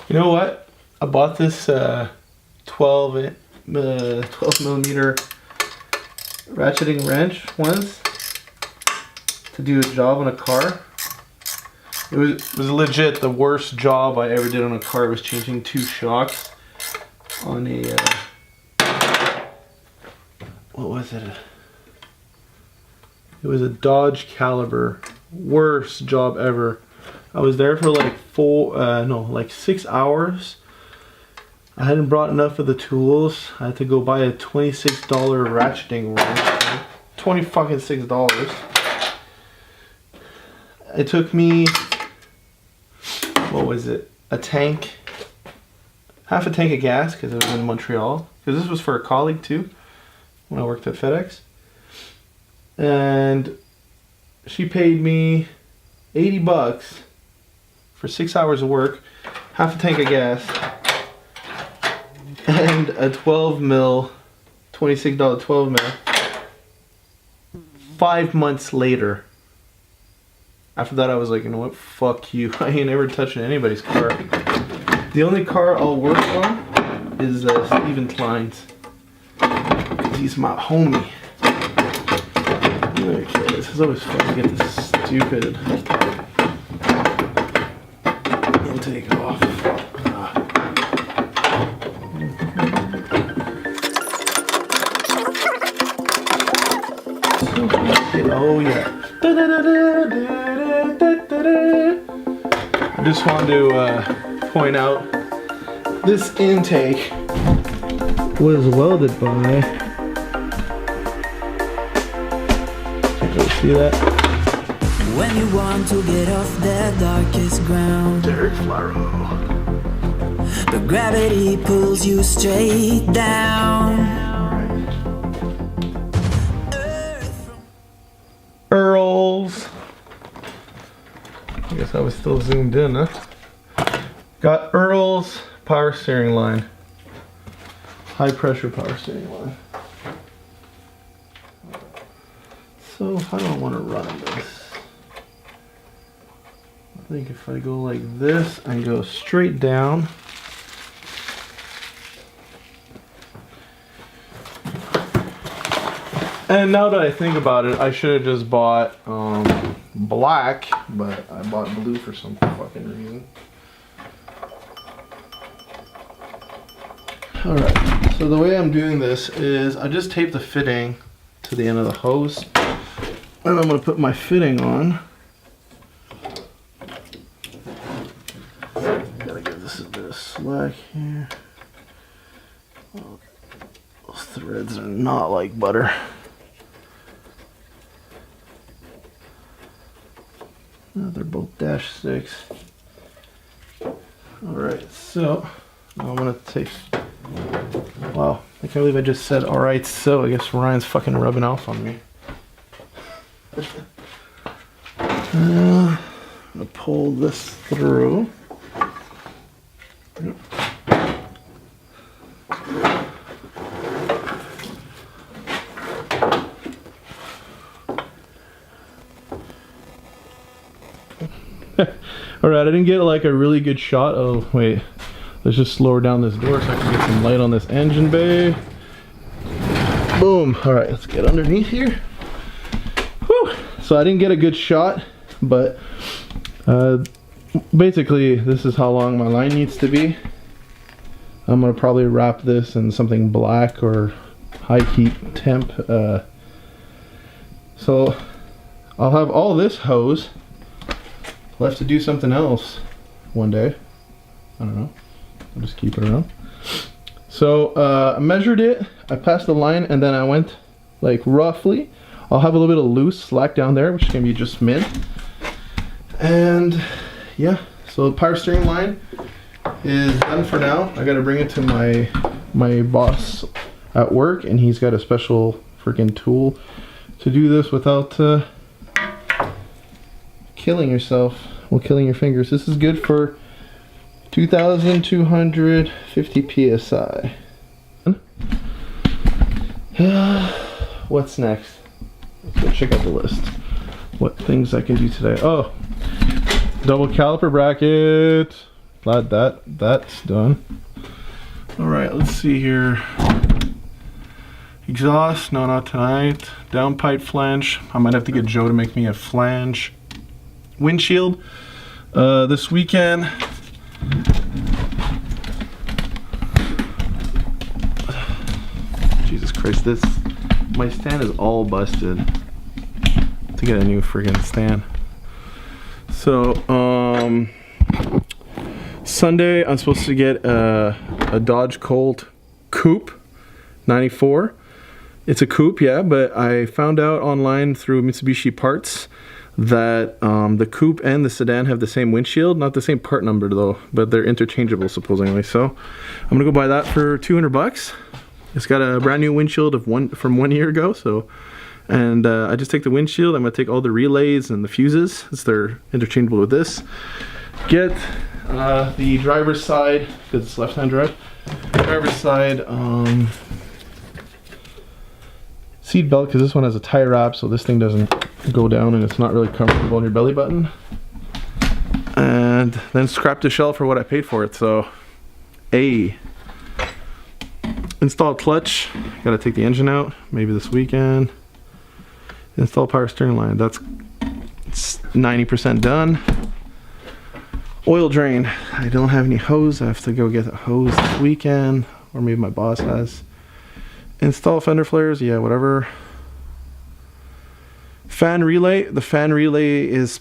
You know what? I bought this 12 millimeter ratcheting wrench once to do a job on a car. It was legit the worst job I ever did on a car. It was changing 2 shocks on a what was it? It was a Dodge Caliber. Worst job ever. I was there for like 6 hours. I hadn't brought enough of the tools. I had to go buy a $26 ratcheting wrench. $26. It took me, what was it? Half a tank of gas, because it was in Montreal. Because this was for a colleague too, when I worked at FedEx. And she paid me 80 bucks for 6 hours of work, half a tank of gas, and a 12 mil, $26 12 mil. 5 months later. After that, I was like, you know what? Fuck you. I ain't ever touching anybody's car. The only car I'll work on is Steven Klein's. He's my homie. Okay, this is always fun to get this stupid intake off. Oh yeah. I just wanted to point out this intake was welded by, see that? When you want to get off the darkest ground, Derek Flaro. The gravity pulls you straight down. Earl's. I guess I was still zoomed in, huh? Got Earl's power steering line. High pressure power steering line. So how do I want to run this? I think if I go like this and go straight down. And now that I think about it, I should have just bought black, but I bought blue for some fucking reason. Alright, so the way I'm doing this is I just tape the fitting to the end of the hose. And I'm going to put my fitting on. Gotta give this a bit of slack here. Oh, those threads are not like butter. They're both -6. Alright, so now I'm gonna take. Wow, I can't believe I just said alright, so I guess Ryan's fucking rubbing off on me. I'm gonna pull this through. Alright, I didn't get like a really good shot. Oh, wait. Let's just slow down this door so I can get some light on this engine bay. Boom. Alright, let's get underneath here. Whew. So I didn't get a good shot, but basically this is how long my line needs to be. I'm going to probably wrap this in something black or high heat temp. So I'll have all this hose. I'll have to do something else one day. I don't know. I'll just keep it around. So I measured it. I passed the line and then I went like roughly. I'll have a little bit of loose slack down there, which can be just mint. And yeah, so the power steering line is done for now. I gotta bring it to my boss at work, and he's got a special freaking tool to do this without killing yourself, well, killing your fingers. This is good for 2,250 psi. What's next? Let's go check out the list. What things I can do today? Oh, double caliper bracket. glad that's done. All right, let's see here. Exhaust, no, not tonight. Downpipe flange. I might have to get Joe to make me a flange windshield this weekend. Jesus Christ, my stand is all busted. To get a new friggin' stand. So Sunday I'm supposed to get a Dodge Colt Coupe 94. It's a coupe, yeah, but I found out online through Mitsubishi parts that the coupe and the sedan have the same windshield, not the same part number though, but they're interchangeable supposedly. So I'm gonna go buy that for 200 bucks. It's got a brand new windshield from 1 year ago. So, and I just take the windshield. I'm gonna take all the relays and the fuses, as they're interchangeable with this. Get the driver's side, because it's left-hand drive. Driver's side seat belt, because this one has a tie wrap, so this thing doesn't go down and it's not really comfortable on your belly button. And then scrap the shell for what I paid for it. So install clutch, gotta take the engine out maybe this weekend. Install power steering line, that's 90% done. Oil drain, I don't have any hose. I have to go get a hose this weekend, or maybe my boss has. Install fender flares, yeah, whatever. Fan relay, the fan relay is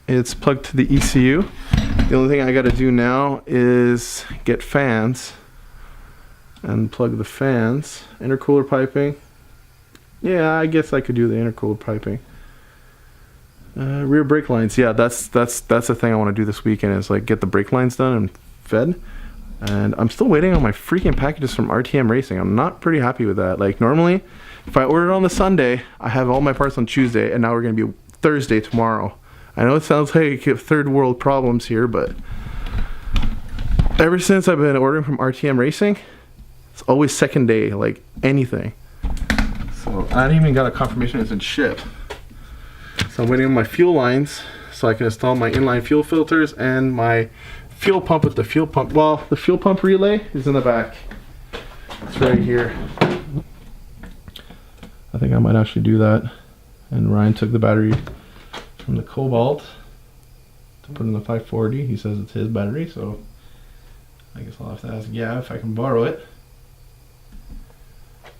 it's plugged to the ECU. The only thing I gotta do now is get fans and plug the fans. Intercooler piping, yeah, I guess I could do the intercooler piping. Rear brake lines, yeah, that's the thing I want to do this weekend, is like get the brake lines done and fed. And I'm still waiting on my freaking packages from RTM Racing. I'm not pretty happy with that. Like normally, if I ordered on the Sunday, I have all my parts on Tuesday, and now we're gonna be Thursday tomorrow. I know it sounds like third world problems here, but ever since I've been ordering from RTM Racing, it's always second day, like anything. So I didn't even got a confirmation it's in ship. So I'm waiting on my fuel lines so I can install my inline fuel filters and my fuel pump with the fuel pump. Well, the fuel pump relay is in the back. It's right here. I think I might actually do that. And Ryan took the battery from the Cobalt to put in the 540. He says it's his battery, so I guess I'll have to ask Gav if I can borrow it.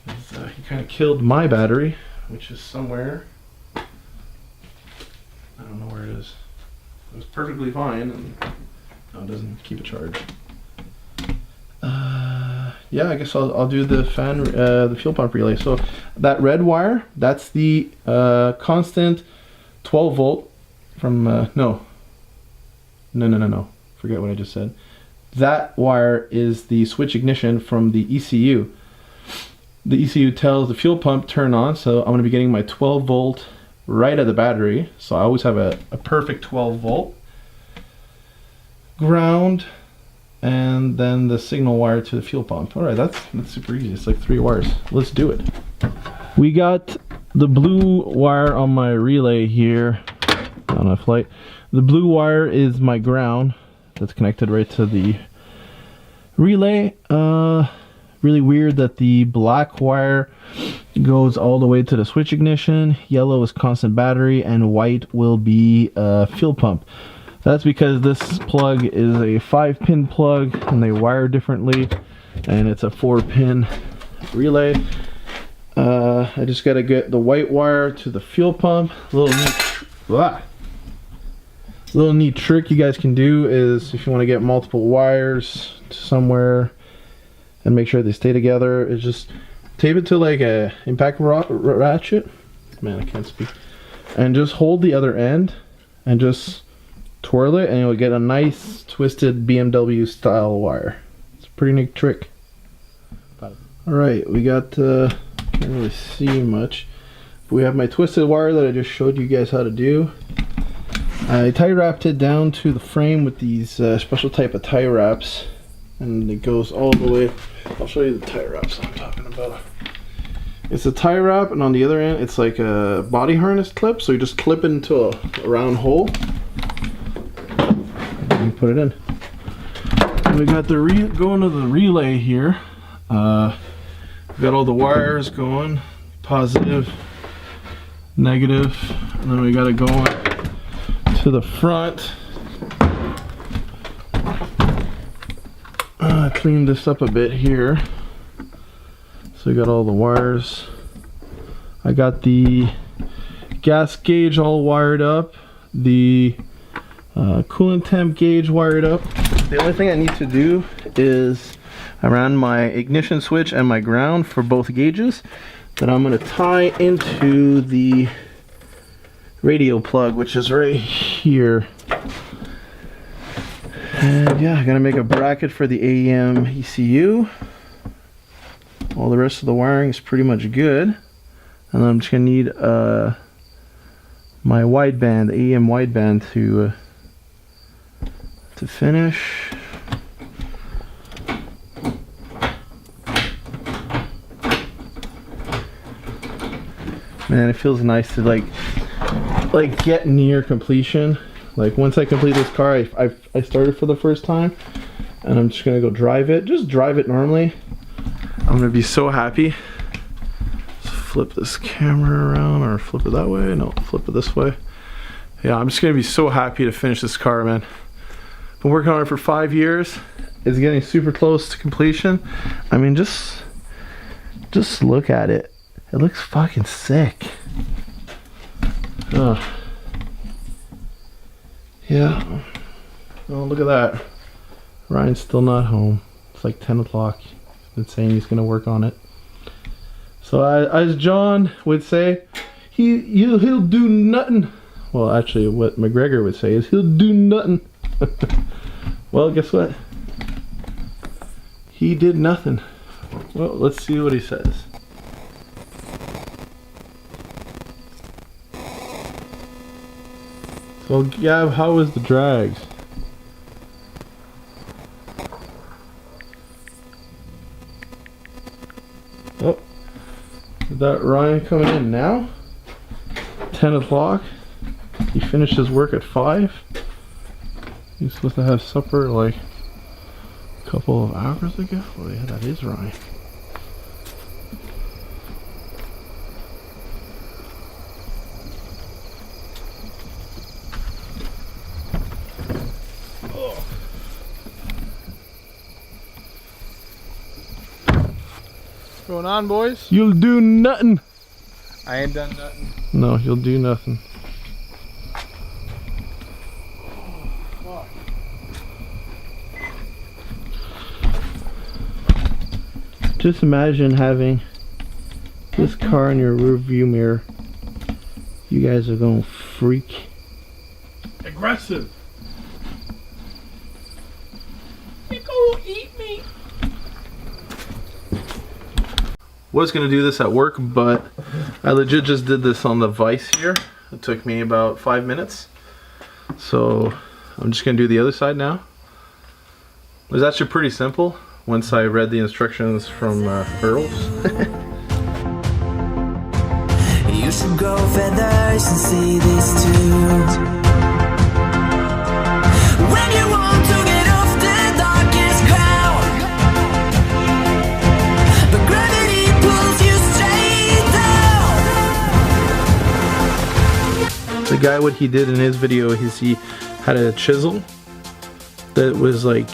He kind of killed my battery, which is somewhere. I don't know where it is. It was perfectly fine, and no, it doesn't keep a charge. Yeah, I guess I'll do the the fuel pump relay. So that red wire, that's the constant 12 volt from no. Forget what I just said. That wire is the switch ignition from the ECU. The ECU tells the fuel pump turn on, so I'm going to be getting my 12 volt right at the battery. So I always have a perfect 12 volt. Ground, and then the signal wire to the fuel pump. All right, that's super easy. It's like 3 wires. Let's do it. We got the blue wire on my relay here on a flight. The blue wire is my ground. That's connected right to the relay. Really weird that the black wire goes all the way to the switch ignition. Yellow is constant battery, and white will be fuel pump. That's because this plug is a 5-pin plug, and they wire differently, and it's a 4-pin relay. I just gotta get the white wire to the fuel pump. Little neat trick you guys can do is, if you want to get multiple wires to somewhere and make sure they stay together, is just tape it to like a impact ratchet. Man, I can't speak. And just hold the other end and just twirl it, and you'll get a nice twisted BMW style wire. It's a pretty neat trick. Alright, we got can't really see much, but we have my twisted wire that I just showed you guys how to do. I tie wrapped it down to the frame with these special type of tie wraps, and it goes all the way. I'll show you the tie wraps I'm talking about. It's a tie wrap, and on the other end it's like a body harness clip, so you just clip it into a round hole and you put it in. We got the going to the relay here. We got all the wires going, positive, negative, and then we got it going to the front. I cleaned this up a bit here. So we got all the wires. I got the gas gauge all wired up, the coolant temp gauge wired up. The only thing I need to do is I ran my ignition switch and my ground for both gauges that I'm going to tie into the radio plug, which is right here. And yeah, I gotta make a bracket for the AEM ECU. All the rest of the wiring is pretty much good. And I'm just gonna need my wideband, the AEM wideband to finish. Man, it feels nice to like get near completion. Like once I complete this car, I started for the first time, and I'm just gonna go drive it. Just drive it normally. I'm gonna be so happy. Let's flip this camera around, or flip it that way. No, flip it this way. Yeah, I'm just gonna be so happy to finish this car, man. Been working on it for 5 years. It's getting super close to completion. I mean, just look at it. It looks fucking sick. Oh. Yeah. Oh, look at that. Ryan's still not home. It's like 10 o'clock. He's been saying he's gonna work on it. So as John would say, he'll do nothing. Well, actually, what McGregor would say is he'll do nothing. Well, guess what? He did nothing. Well, let's see what he says. So, Gab, how was the drags? Oh, is that Ryan coming in now? 10 o'clock? He finished his work at 5? He's supposed to have supper like a couple of hours ago? Oh yeah, that is Ryan. What's going on, boys? You'll do nothing. I ain't done nothing. No, you'll do nothing. Just imagine having this car in your rear view mirror. You guys are going freak. Aggressive. You gonna eat me? Was gonna do this at work, but I legit just did this on the vise here. It took me about 5 minutes. So I'm just gonna do the other side now. It was actually pretty simple once I read the instructions from Earl's. You should grow feathers and see this too. When you want to get off the darkest ground, but gravity pulls you straight down. The guy, what he did in his video is he had a chisel that was like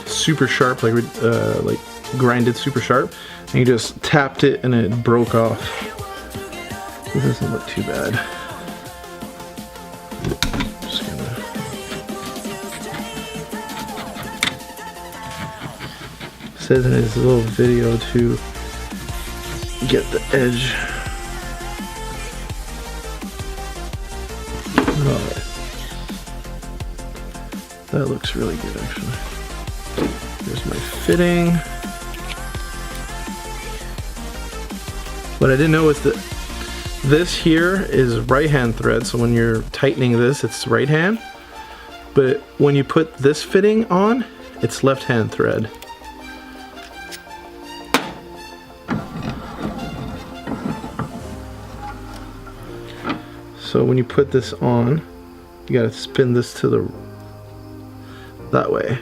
super sharp, like grinded super sharp, and he just tapped it and it broke off. This doesn't look too bad. Just gonna... Says in his little video to get the edge. Oh, that looks really good, actually. There's my fitting. What I didn't know is that this here is right hand thread, so when you're tightening this, it's right hand. But when you put this fitting on, it's left hand thread. So when you put this on, you gotta spin this to the that way.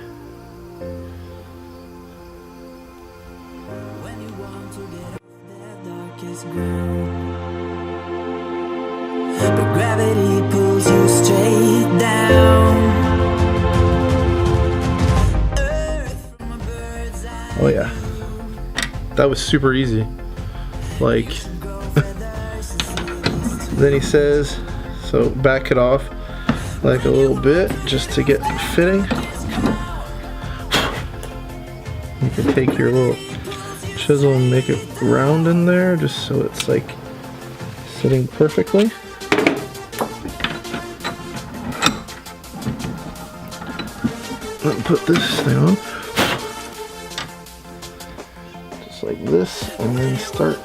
That was super easy. Like, then he says, so back it off like a little bit just to get fitting. You can take your little chisel and make it round in there just so it's like sitting perfectly. And put this thing on. Just like this, and then start.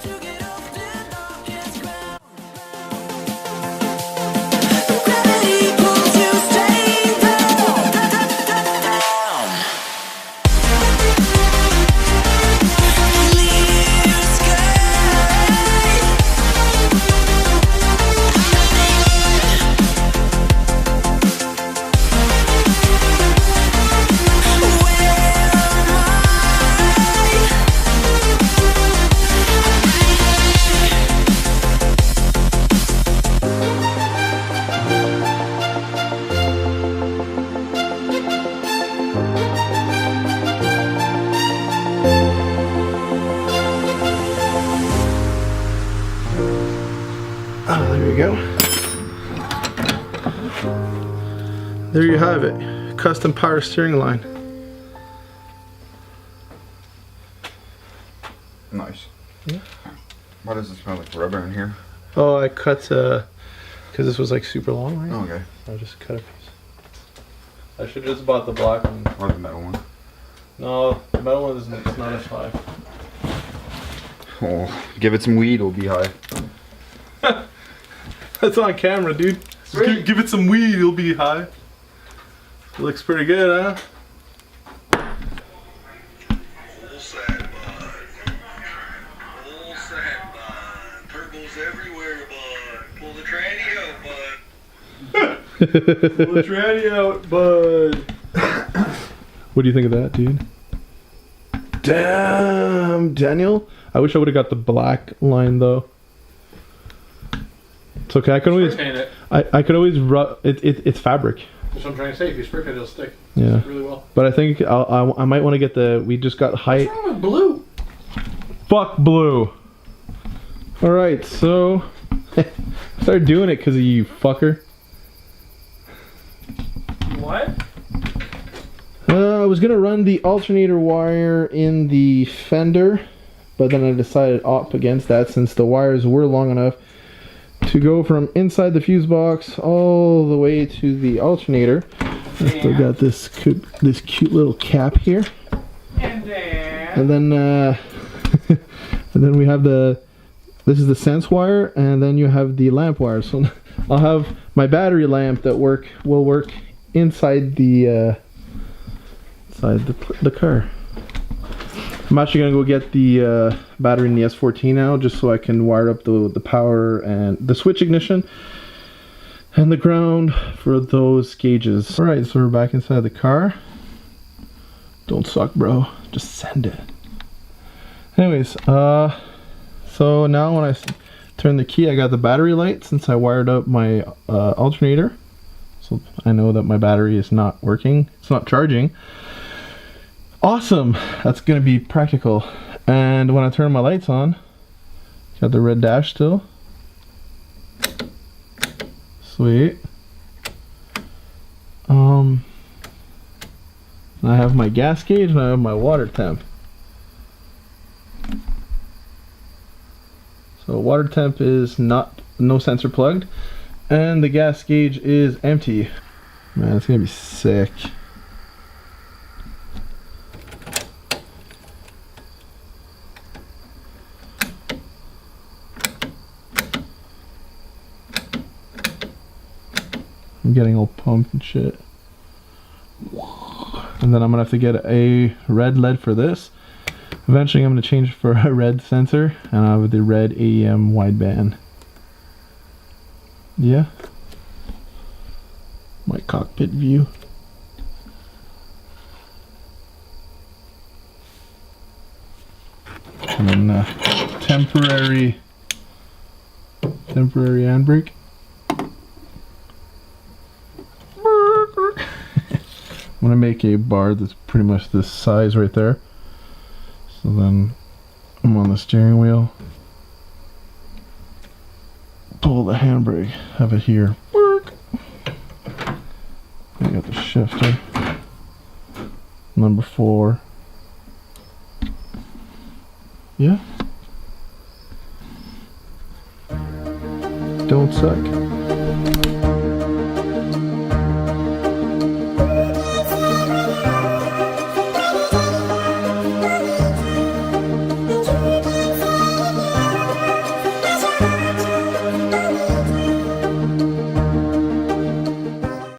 There you go. There you have it. Custom power steering line. Nice. Yeah. Why does it smell like rubber in here? Oh, I cut because this was like super long, right? Oh, okay. I just cut a piece. I should have just bought the black one. Or the metal one. No, the metal one isn't. It's not as high. Oh, give it some weed, it'll be high. That's on camera, dude. Give it some weed, it'll be high. It looks pretty good, huh? Full sack bud. Full sack bud. Turbos everywhere, bud. Pull the tranny out, bud. Pull the tranny out, bud. What do you think of that, dude? Damn, Daniel. I wish I would have got the black line though. It's okay. I could always. Spray paint it. I could always rub it. It's fabric. That's what I'm trying to say. If you spray paint it, it'll stick. Yeah. Stick really well. But I think I might want to get the. We just got height. What's wrong with blue? Fuck blue. All right, so start doing it because of you, fucker. What? I was gonna run the alternator wire in the fender, but then I decided up against that since the wires were long enough to go from inside the fuse box all the way to the alternator. I still got this cute little cap here, and then and then we have this is the sense wire, and then you have the lamp wire. So I'll have my battery lamp that will work inside the car. I'm actually gonna go get the battery in the S14 now, just so I can wire up the power and the switch ignition and the ground for those gauges. All right, so we're back inside the car. Don't suck, bro. Just send it. Anyways, so now when I turn the key, I got the battery light since I wired up my alternator. So I know that my battery is not working. It's not charging. Awesome. That's going to be practical. And when I turn my lights on, got the red dash still. Sweet. I have my gas gauge and I have my water temp. So water temp is no sensor plugged, and the gas gauge is empty. Man, it's gonna be sick. I'm getting all pumped and shit. And then I'm gonna have to get a red LED for this. Eventually I'm gonna change for a red sensor, and I have the red AEM wideband. Yeah. My cockpit view. And then temporary handbrake. I'm gonna make a bar that's pretty much this size right there. So then I'm on the steering wheel. Pull the handbrake. Have it here. Work. I got the shifter. Number 4. Yeah. Don't suck.